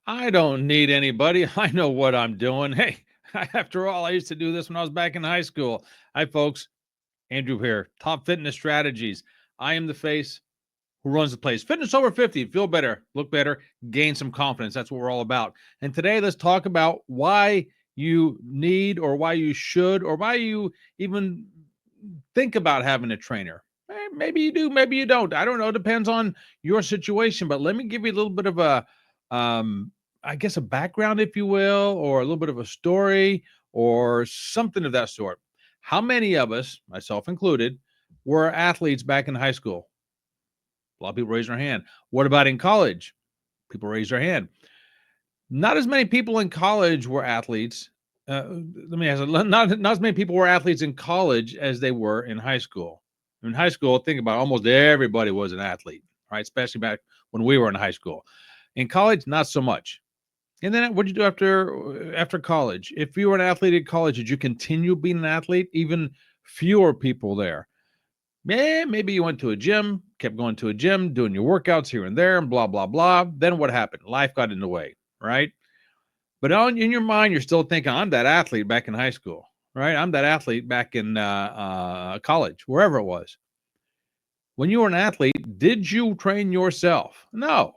I don't need anybody. I know what I'm doing. Hey, after all, I used to do this when I was back in high school. Hi, folks. Andrew here. Top Fitness Strategies. I am the face who runs the place. Fitness over 50. Feel better, look better, gain some confidence. That's what we're all about. And today, let's talk about why you need or why you should or why you even think about having a trainer. Maybe you do, maybe you don't. I don't know. It depends on your situation. But let me give you a little bit of a, um, I guess, a background, if you will, or a little bit of a story or something of that sort. How many of us, myself included, were athletes back in high school? A lot of people raise their hand. What about in college? People raise their hand. Not as many people in college were athletes. Let me ask, not as many people were athletes in college as they were in high school. In high school, think about it, almost everybody was an athlete, right? Especially back when we were in high school. In college, not so much. And then what did you do after college? If you were an athlete at college, did you continue being an athlete? Even fewer people there. Yeah, maybe you went to a gym, kept going to a gym, doing your workouts here and there, and blah blah blah. Then what happened? Life got in the way, right? But in your mind, you're still thinking, I'm that athlete back in high school, right? I'm that athlete back in college, wherever it was. When you were an athlete, did you train yourself? No,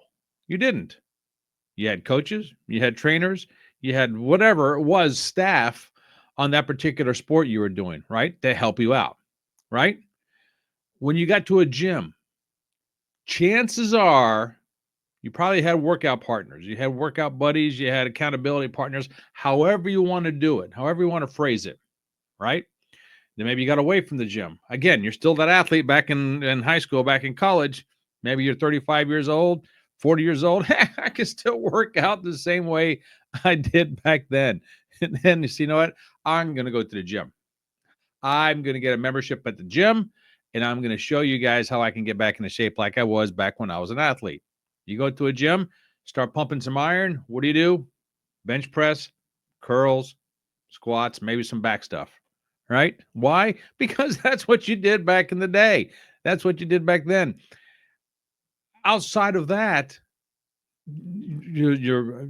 you didn't. You had coaches, you had trainers, you had whatever it was, staff on that particular sport you were doing, right? To help you out, right? When you got to a gym, chances are you probably had workout partners, you had workout buddies, you had accountability partners, however you want to do it, however you want to phrase it, right? Then maybe you got away from the gym. Again, you're still that athlete back in high school, back in college. Maybe you're 35 years old, 40 years old. I can still work out the same way I did back then. And then you see, you know what? I'm going to go to the gym. I'm going to get a membership at the gym and I'm going to show you guys how I can get back into shape like I was back when I was an athlete. You go to a gym, start pumping some iron. What do? Bench press, curls, squats, maybe some back stuff, right? Why? Because that's what you did back in the day. That's what you did back then. Outside of that, you're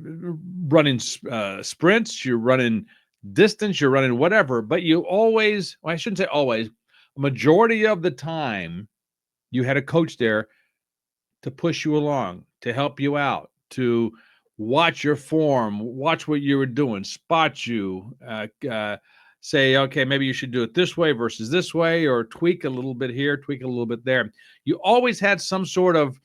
running sprints, you're running distance, you're running whatever, but you always, well, I shouldn't say always, a majority of the time, you had a coach there to push you along, to help you out, to watch your form, watch what you were doing, spot you, say, okay, maybe you should do it this way versus this way, or tweak a little bit here, tweak a little bit there. You always had some sort of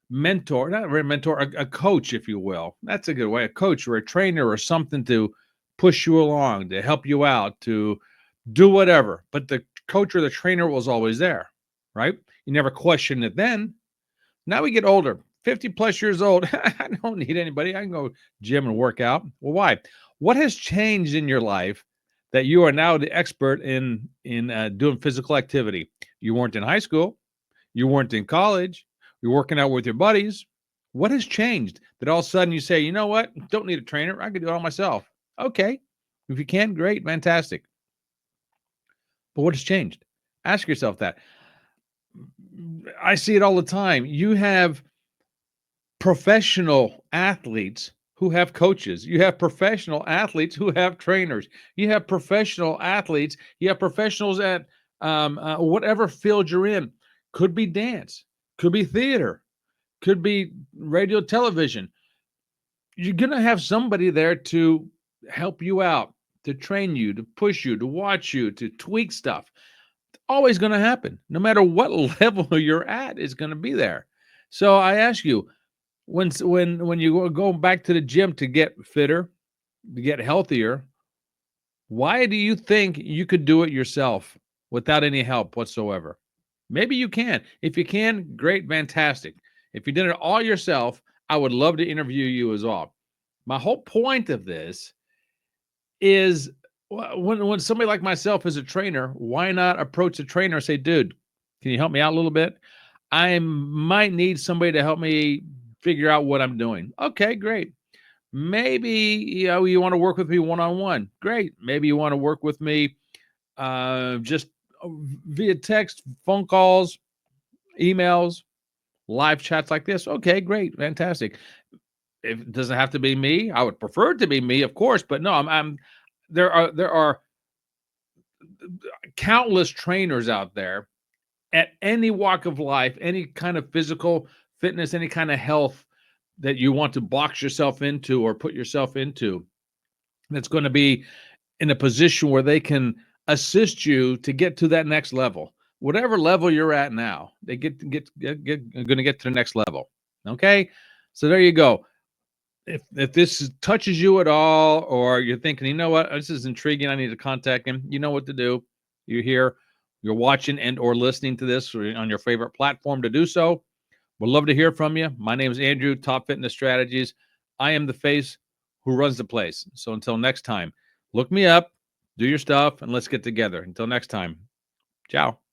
mentor, not really mentor, a coach, if you will. That's a good way, a coach or a trainer or something to push you along, to help you out, to do whatever. But the coach or the trainer was always there, right? You never questioned it then. Now we get older, 50 plus years old. I don't need anybody. I can go gym and work out. Well, why? What has changed in your life that you are now the expert in doing physical activity? You weren't in high school. You weren't in college. You're working out with your buddies. What has changed that all of a sudden you say, you know what? Don't need a trainer. I can do it all myself. Okay. If you can, great, fantastic. But what has changed? Ask yourself that. I see it all the time. You have professional athletes who have coaches. You have professional athletes who have trainers. You have professional athletes. You have professionals at whatever field you're in. Could be dance, could be theater, could be radio, television. You're going to have somebody there to help you out, to train you, to push you, to watch you, to tweak stuff. It's always going to happen. No matter what level you're at, it's going to be there. So I ask you, when you go back to the gym to get fitter, to get healthier, why do you think you could do it yourself without any help whatsoever? Maybe you can. If you can, great, fantastic. If you did it all yourself, I would love to interview you as well. My whole point of this is when somebody like myself is a trainer, why not approach the trainer and say, dude, can you help me out a little bit? I might need somebody to help me figure out what I'm doing. Okay, great. Maybe you want to work with me one-on-one. Great. Maybe you want to work with me just via text, phone calls, emails, live chats like this. Okay, great, fantastic. If it doesn't have to be me, I would prefer it to be me, of course, but no, I'm there are countless trainers out there at any walk of life, any kind of physical fitness, any kind of health that you want to box yourself into or put yourself into, that's going to be in a position where they can assist you to get to that next level. Whatever level you're at now, they going to get to the next level. Okay? So there you go. If this touches you at all, or you're thinking, you know what, this is intriguing, I need to contact him, you know what to do. You're here, you're watching and or listening to this on your favorite platform to do so. Would love to hear from you. My name is Andrew, Top Fitness Strategies. I am the face who runs the place. So until next time, look me up, do your stuff, and let's get together. Until next time, ciao.